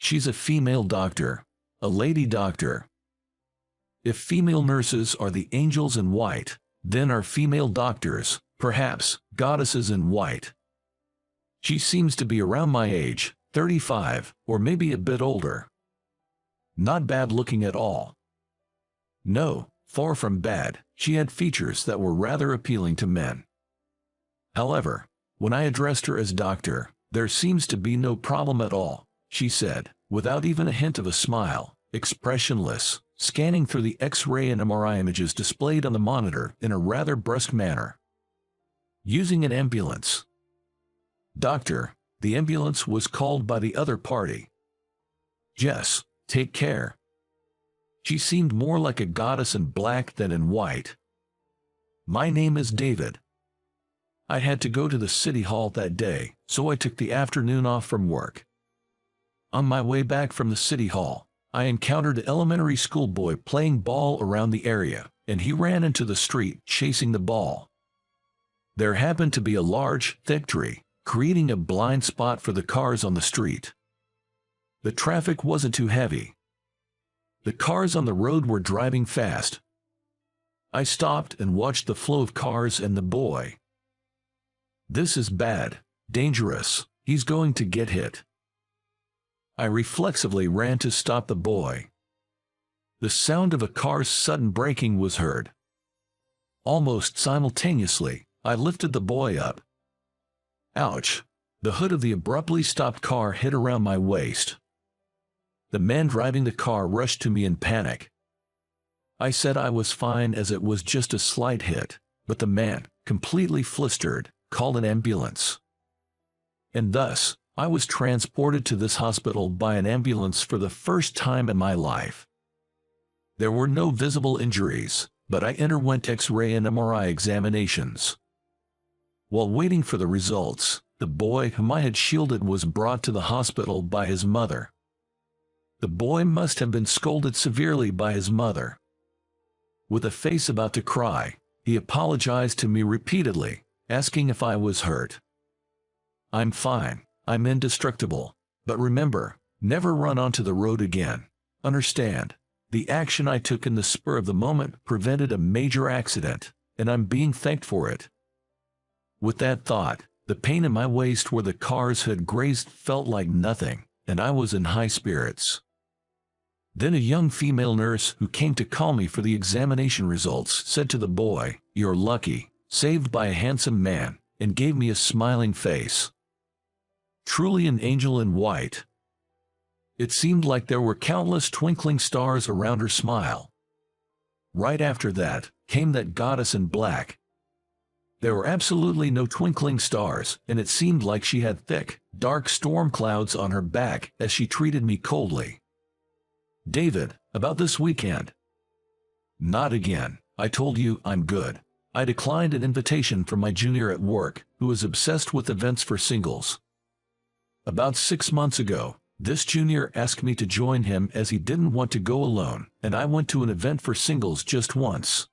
She's a female doctor. A lady doctor. If female nurses are the angels in white, then are female doctors, perhaps, goddesses in white. She seems to be around my age, 35, or maybe a bit older. Not bad looking at all. No, far from bad. She had features that were rather appealing to men. However, when I addressed her as doctor, there seems to be no problem at all, she said, without even a hint of a smile, expressionless, scanning through the X-ray and MRI images displayed on the monitor in a rather brusque manner. Using an ambulance. Doctor, the ambulance was called by the other party. Jess, take care. She seemed more like a goddess in black than in white. My name is David. I had to go to the city hall that day, so I took the afternoon off from work. On my way back from the city hall, I encountered an elementary school boy playing ball around the area, and he ran into the street chasing the ball. There happened to be a large, thick tree, creating a blind spot for the cars on the street. The traffic wasn't too heavy. The cars on the road were driving fast. I stopped and watched the flow of cars and the boy. This is bad, dangerous, he's going to get hit. I reflexively ran to stop the boy. The sound of a car's sudden braking was heard. Almost simultaneously, I lifted the boy up. Ouch! The hood of the abruptly stopped car hit around my waist. The man driving the car rushed to me in panic. I said I was fine as it was just a slight hit, but the man, completely flustered, called an ambulance. And thus, I was transported to this hospital by an ambulance for the first time in my life. There were no visible injuries, but I underwent X-ray and MRI examinations. While waiting for the results, the boy whom I had shielded was brought to the hospital by his mother. The boy must have been scolded severely by his mother. With a face about to cry, he apologized to me repeatedly, asking if I was hurt. I'm fine, I'm indestructible, but remember, never run onto the road again. Understand, the action I took in the spur of the moment prevented a major accident, and I'm being thanked for it. With that thought, the pain in my waist where the cars had grazed felt like nothing, and I was in high spirits. Then a young female nurse who came to call me for the examination results said to the boy, "You're lucky, saved by a handsome man," and gave me a smiling face. Truly an angel in white. It seemed like there were countless twinkling stars around her smile. Right after that, came that goddess in black. There were absolutely no twinkling stars, and it seemed like she had thick, dark storm clouds on her back as she treated me coldly. "David, about this weekend?" "Not again. I told you I'm good." I declined an invitation from my junior at work, who was obsessed with events for singles. About 6 months ago, this junior asked me to join him as he didn't want to go alone, and I went to an event for singles just once.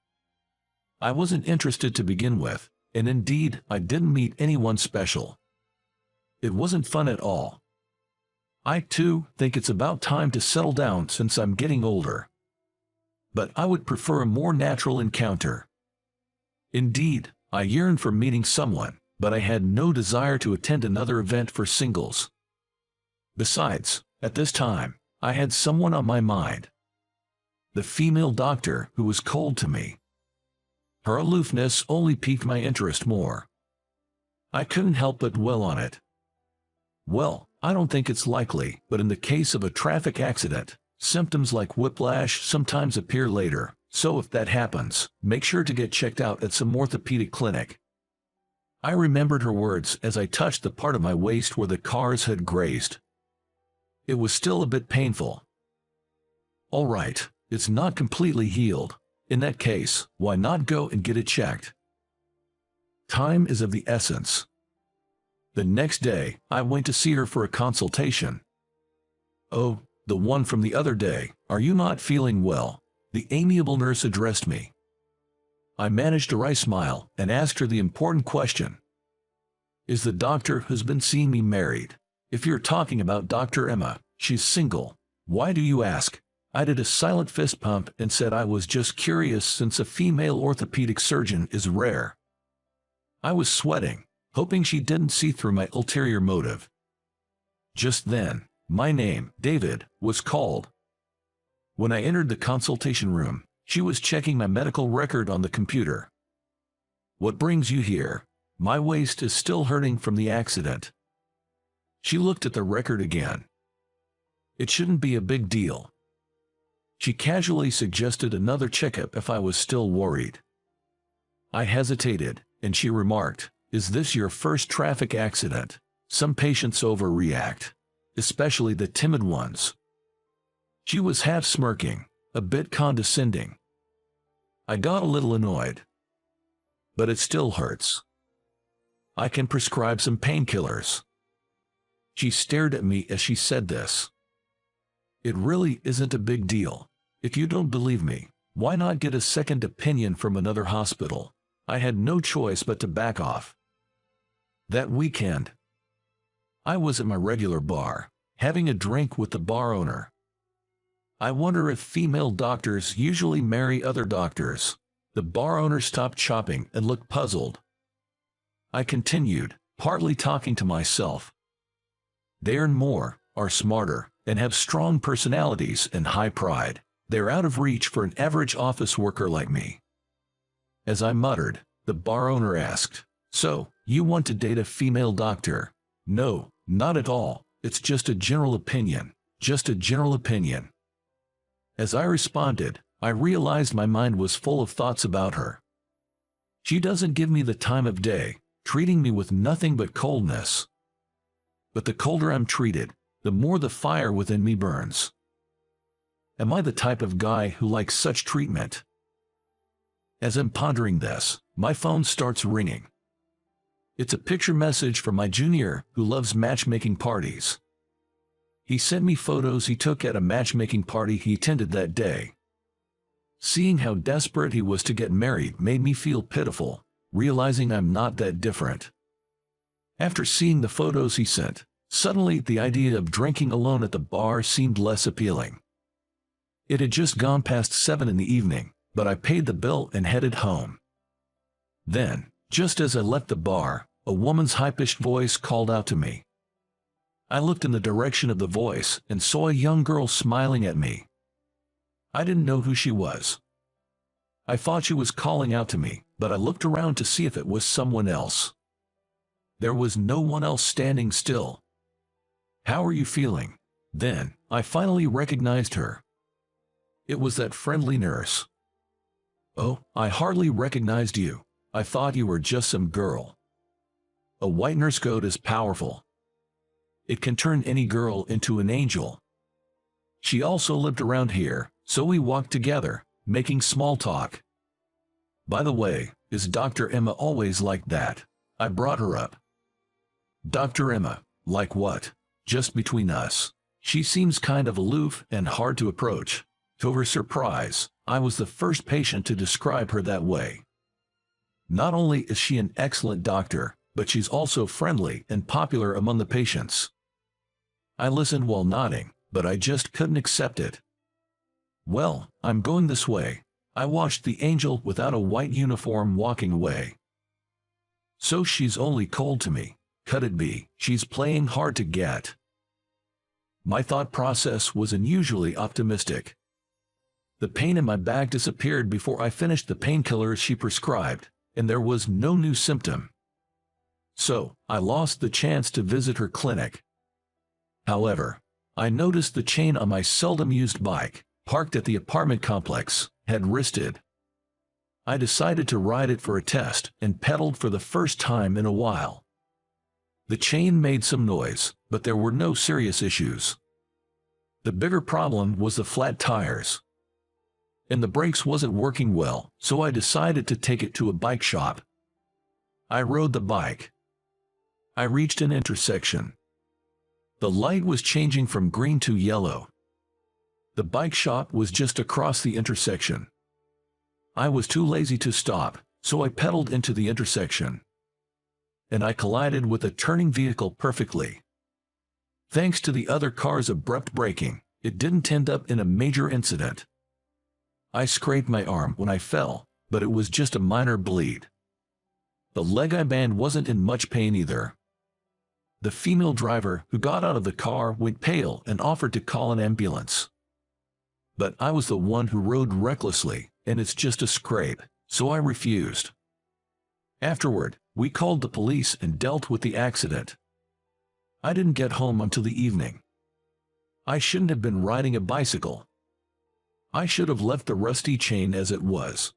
I wasn't interested to begin with, and indeed, I didn't meet anyone special. It wasn't fun at all. I, too, think it's about time to settle down since I'm getting older. But I would prefer a more natural encounter. Indeed, I yearned for meeting someone, but I had no desire to attend another event for singles. Besides, at this time, I had someone on my mind. The female doctor who was cold to me. Her aloofness only piqued my interest more. I couldn't help but dwell on it. Well, I don't think it's likely, but in the case of a traffic accident, symptoms like whiplash sometimes appear later, so if that happens, make sure to get checked out at some orthopedic clinic. I remembered her words as I touched the part of my waist where the cars had grazed. It was still a bit painful. All right, it's not completely healed. In that case, why not go and get it checked? Time is of the essence. The next day, I went to see her for a consultation. "Oh, the one from the other day, are you not feeling well?" the amiable nurse addressed me. I managed a wry smile and asked her the important question. "Is the doctor who's been seeing me married?" "If you're talking about Dr. Emma, She's single. Why do you ask? I did a silent fist pump and said I was just curious since a female orthopedic surgeon is rare. I was sweating, hoping she didn't see through my ulterior motive. Just then, my name, David, was called. When I entered the consultation room, she was checking my medical record on the computer. What brings you here? My waist is still hurting from the accident. She looked at the record again. It shouldn't be a big deal. She casually suggested another checkup if I was still worried. I hesitated, and she remarked, "Is this your first traffic accident? Some patients overreact, especially the timid ones." She was half smirking, a bit condescending. I got a little annoyed. "But it still hurts. I can prescribe some painkillers." She stared at me as she said this. "It really isn't a big deal. If you don't believe me, why not get a second opinion from another hospital?" I had no choice but to back off. That weekend, I was at my regular bar, having a drink with the bar owner. I wonder if female doctors usually marry other doctors. The bar owner stopped chopping and looked puzzled. I continued, partly talking to myself. They earn more, are smarter, and have strong personalities and high pride. They're out of reach for an average office worker like me. As I muttered, the bar owner asked, "So, you want to date a female doctor?" "No, not at all. It's just a general opinion. Just a general opinion." As I responded, I realized my mind was full of thoughts about her. She doesn't give me the time of day, treating me with nothing but coldness. But the colder I'm treated, the more the fire within me burns. Am I the type of guy who likes such treatment? As I'm pondering this, my phone starts ringing. It's a picture message from my junior who loves matchmaking parties. He sent me photos he took at a matchmaking party he attended that day. Seeing how desperate he was to get married made me feel pitiful, realizing I'm not that different. After seeing the photos he sent, suddenly the idea of drinking alone at the bar seemed less appealing. It had just gone past 7 in the evening, but I paid the bill and headed home. Then, just as I left the bar, a woman's high-pitched voice called out to me. I looked in the direction of the voice and saw a young girl smiling at me. I didn't know who she was. I thought she was calling out to me, but I looked around to see if it was someone else. There was no one else standing still. "How are you feeling?" Then, I finally recognized her. It was that friendly nurse. "Oh, I hardly recognized you. I thought you were just some girl." A white nurse coat is powerful. It can turn any girl into an angel. She also lived around here, so we walked together, making small talk. "By the way, is Dr. Emma always like that?" I brought her up. "Dr. Emma, like what?" "Just between us. She seems kind of aloof and hard to approach." To her surprise, I was the first patient to describe her that way. Not only is she an excellent doctor, but she's also friendly and popular among the patients. I listened while nodding, but I just couldn't accept it. "Well, I'm going this way." I watched the angel without a white uniform walking away. So she's only cold to me. Could it be she's playing hard to get? My thought process was unusually optimistic. The pain in my back disappeared before I finished the painkillers she prescribed, and there was no new symptom. So, I lost the chance to visit her clinic. However, I noticed the chain on my seldom-used bike, parked at the apartment complex, had wristed. I decided to ride it for a test and pedaled for the first time in a while. The chain made some noise, but there were no serious issues. The bigger problem was the flat tires. And the brakes wasn't working well, so I decided to take it to a bike shop. I rode the bike. I reached an intersection. The light was changing from green to yellow. The bike shop was just across the intersection. I was too lazy to stop, so I pedaled into the intersection. And I collided with a turning vehicle perfectly. Thanks to the other car's abrupt braking, it didn't end up in a major incident. I scraped my arm when I fell, but it was just a minor bleed. The leg I band wasn't in much pain either. The female driver who got out of the car went pale and offered to call an ambulance. But I was the one who rode recklessly, and it's just a scrape, so I refused. Afterward, we called the police and dealt with the accident. I didn't get home until the evening. I shouldn't have been riding a bicycle. I should have left the rusty chain as it was.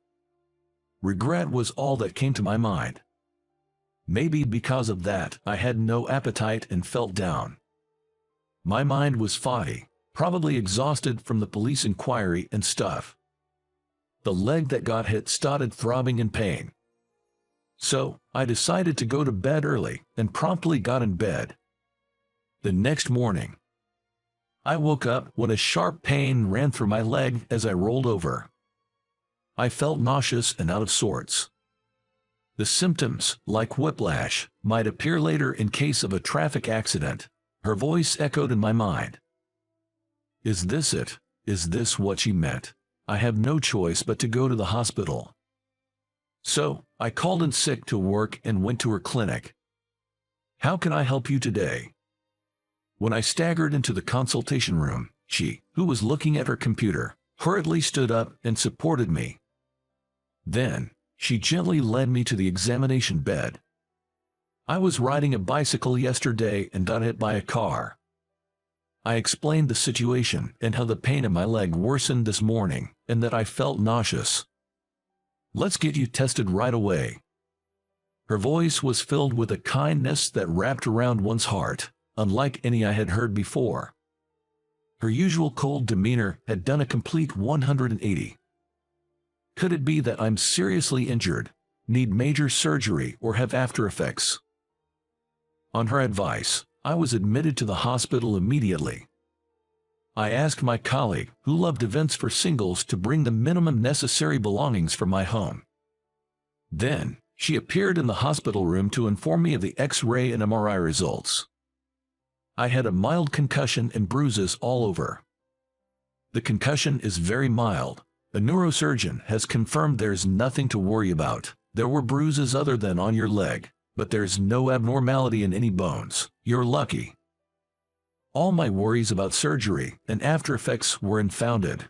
Regret was all that came to my mind. Maybe because of that, I had no appetite and felt down. My mind was foggy, probably exhausted from the police inquiry and stuff. The leg that got hit started throbbing in pain. So, I decided to go to bed early and promptly got in bed. The next morning, I woke up when a sharp pain ran through my leg as I rolled over. I felt nauseous and out of sorts. The symptoms, like whiplash, might appear later in case of a traffic accident. Her voice echoed in my mind. Is this it? Is this what she meant? I have no choice but to go to the hospital. So, I called in sick to work and went to her clinic. How can I help you today? When I staggered into the consultation room, she, who was looking at her computer, hurriedly stood up and supported me. Then, she gently led me to the examination bed. I was riding a bicycle yesterday and got hit by a car. I explained the situation and how the pain in my leg worsened this morning and that I felt nauseous. Let's get you tested right away. Her voice was filled with a kindness that wrapped around one's heart, unlike any I had heard before. Her usual cold demeanor had done a complete 180. Could it be that I'm seriously injured, need major surgery, or have after effects? On her advice, I was admitted to the hospital immediately. I asked my colleague, who loved events for singles, to bring the minimum necessary belongings from my home. Then, she appeared in the hospital room to inform me of the X-ray and MRI results. I had a mild concussion and bruises all over. The concussion is very mild. A neurosurgeon has confirmed there's nothing to worry about. There were bruises other than on your leg, but there's no abnormality in any bones. You're lucky. All my worries about surgery and after effects were unfounded.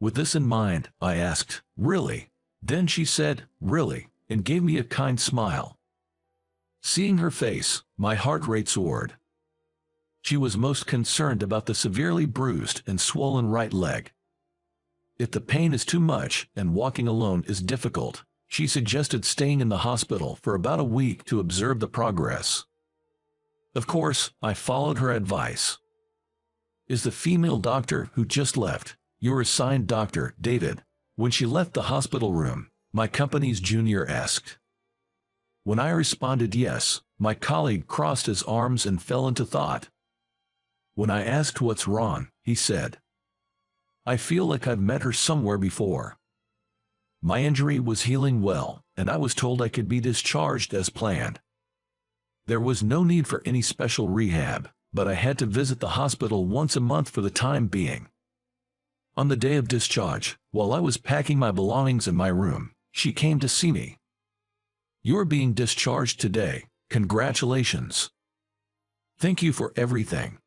With this in mind, I asked, "Really?" Then she said, "Really?" and gave me a kind smile. Seeing her face, my heart rate soared. She was most concerned about the severely bruised and swollen right leg. If the pain is too much and walking alone is difficult, she suggested staying in the hospital for about a week to observe the progress. Of course, I followed her advice. Is the female doctor who just left your assigned doctor, David? When she left the hospital room, my company's junior asked. When I responded yes, my colleague crossed his arms and fell into thought. When I asked what's wrong, he said, "I feel like I've met her somewhere before." My injury was healing well, and I was told I could be discharged as planned. There was no need for any special rehab, but I had to visit the hospital once a month for the time being. On the day of discharge, while I was packing my belongings in my room, she came to see me. "You're being discharged today. Congratulations. Thank you for everything."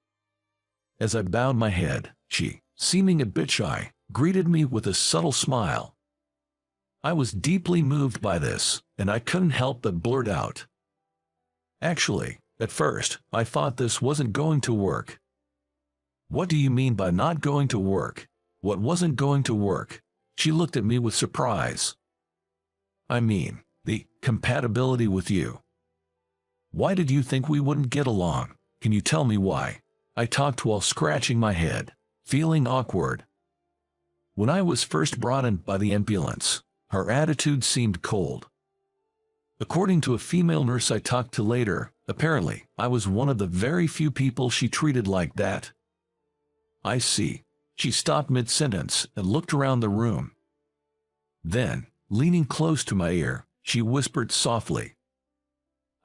As I bowed my head, she, seeming a bit shy, greeted me with a subtle smile. I was deeply moved by this, and I couldn't help but blurt out. Actually, at first, I thought this wasn't going to work. "What do you mean by not going to work?" "What wasn't going to work?" She looked at me with surprise. "I mean, the compatibility with you. Why did you think we wouldn't get along? Can you tell me why?" I talked while scratching my head, feeling awkward. When I was first brought in by the ambulance, her attitude seemed cold. According to a female nurse I talked to later, apparently, I was one of the very few people she treated like that. "I see." She stopped mid-sentence and looked around the room. Then, leaning close to my ear, she whispered softly,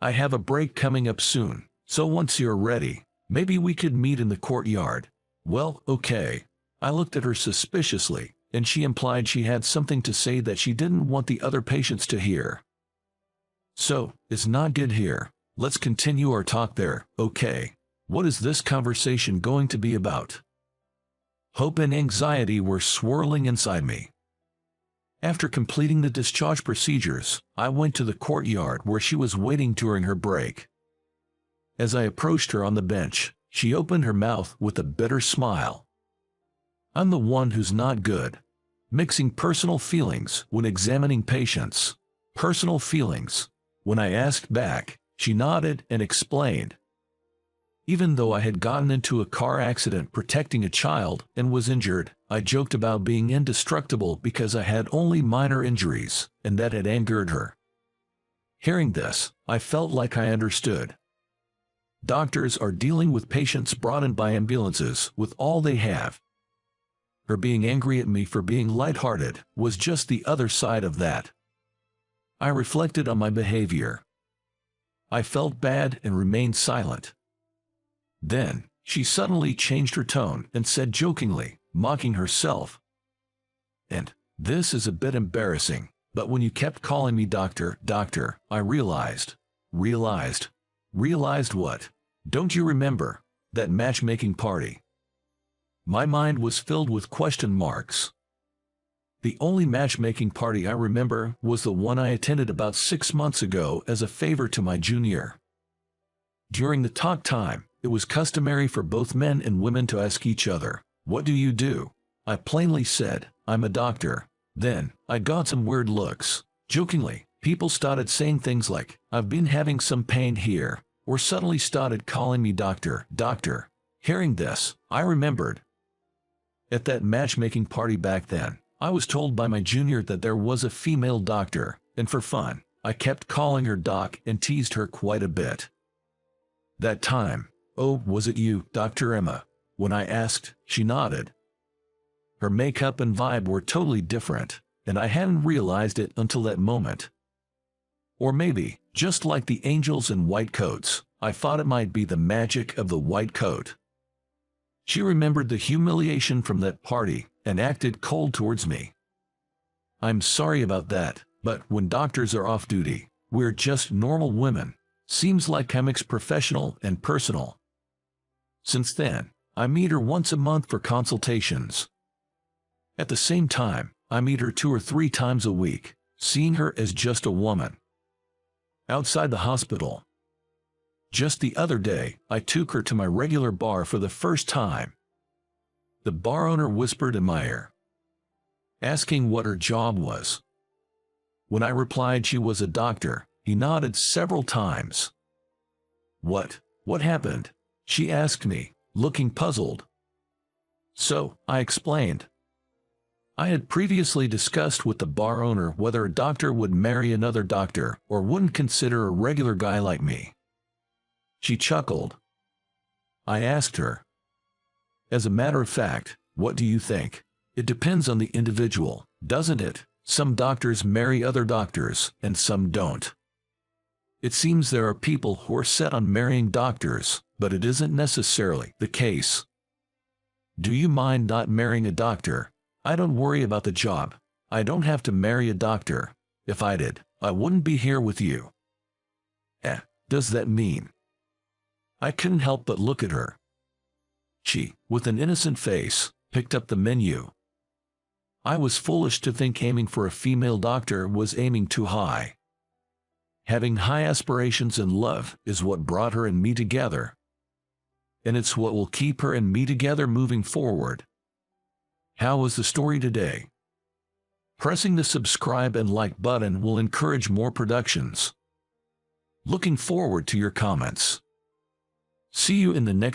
"I have a break coming up soon, so once you're ready, Maybe we could meet in the courtyard. Well, okay. I looked at her suspiciously, and she implied she had something to say that she didn't want the other patients to hear. So, it's not good here. Let's continue our talk there, okay? What is this conversation going to be about? Hope and anxiety were swirling inside me. After completing the discharge procedures, I went to the courtyard where she was waiting during her break. As I approached her on the bench, she opened her mouth with a bitter smile. I'm the one who's not good. Mixing personal feelings when examining patients. Personal feelings. When I asked back, she nodded and explained. Even though I had gotten into a car accident protecting a child and was injured, I joked about being indestructible because I had only minor injuries, and that had angered her. Hearing this, I felt like I understood. Doctors are dealing with patients brought in by ambulances with all they have. Her being angry at me for being lighthearted was just the other side of that. I reflected on my behavior. I felt bad and remained silent. Then, she suddenly changed her tone and said jokingly, mocking herself, "And this is a bit embarrassing, but when you kept calling me doctor, I realized. Realized what? Don't you remember that matchmaking party?" My mind was filled with question marks. The only matchmaking party I remember was the one I attended about 6 months ago as a favor to my junior. During the talk time, it was customary for both men and women to ask each other, "What do you do?" I plainly said, "I'm a doctor." Then, I got some weird looks. Jokingly, people started saying things like, "I've been having some pain here," or suddenly started calling me doctor. Hearing this, I remembered. At that matchmaking party back then, I was told by my junior that there was a female doctor, and for fun, I kept calling her doc and teased her quite a bit. That time, "Oh, was it you, Dr. Emma?" When I asked, she nodded. Her makeup and vibe were totally different, and I hadn't realized it until that moment. Or maybe, just like the angels in white coats, I thought it might be the magic of the white coat. She remembered the humiliation from that party and acted cold towards me. I'm sorry about that, but when doctors are off duty, we're just normal women. Seems like I mix professional and personal. Since then, I meet her once a month for consultations. At the same time, I meet her 2 or 3 times a week, seeing her as just a woman. Outside the hospital. Just the other day, I took her to my regular bar for the first time. The bar owner whispered in my ear, asking what her job was. When I replied she was a doctor, he nodded several times. What happened?" she asked me, looking puzzled. So, I explained. I had previously discussed with the bar owner whether a doctor would marry another doctor or wouldn't consider a regular guy like me. She chuckled. I asked her, "As a matter of fact, what do you think? It depends on the individual, doesn't it? Some doctors marry other doctors, and some don't. It seems there are people who are set on marrying doctors, but it isn't necessarily the case. Do you mind not marrying a doctor? I don't worry about the job. I don't have to marry a doctor. If I did, I wouldn't be here with you." Does that mean? I couldn't help but look at her. She, with an innocent face, picked up the menu. I was foolish to think aiming for a female doctor was aiming too high. Having high aspirations in love is what brought her and me together. And it's what will keep her and me together moving forward. How was the story today? Pressing the subscribe and like button will encourage more productions. Looking forward to your comments. See you in the next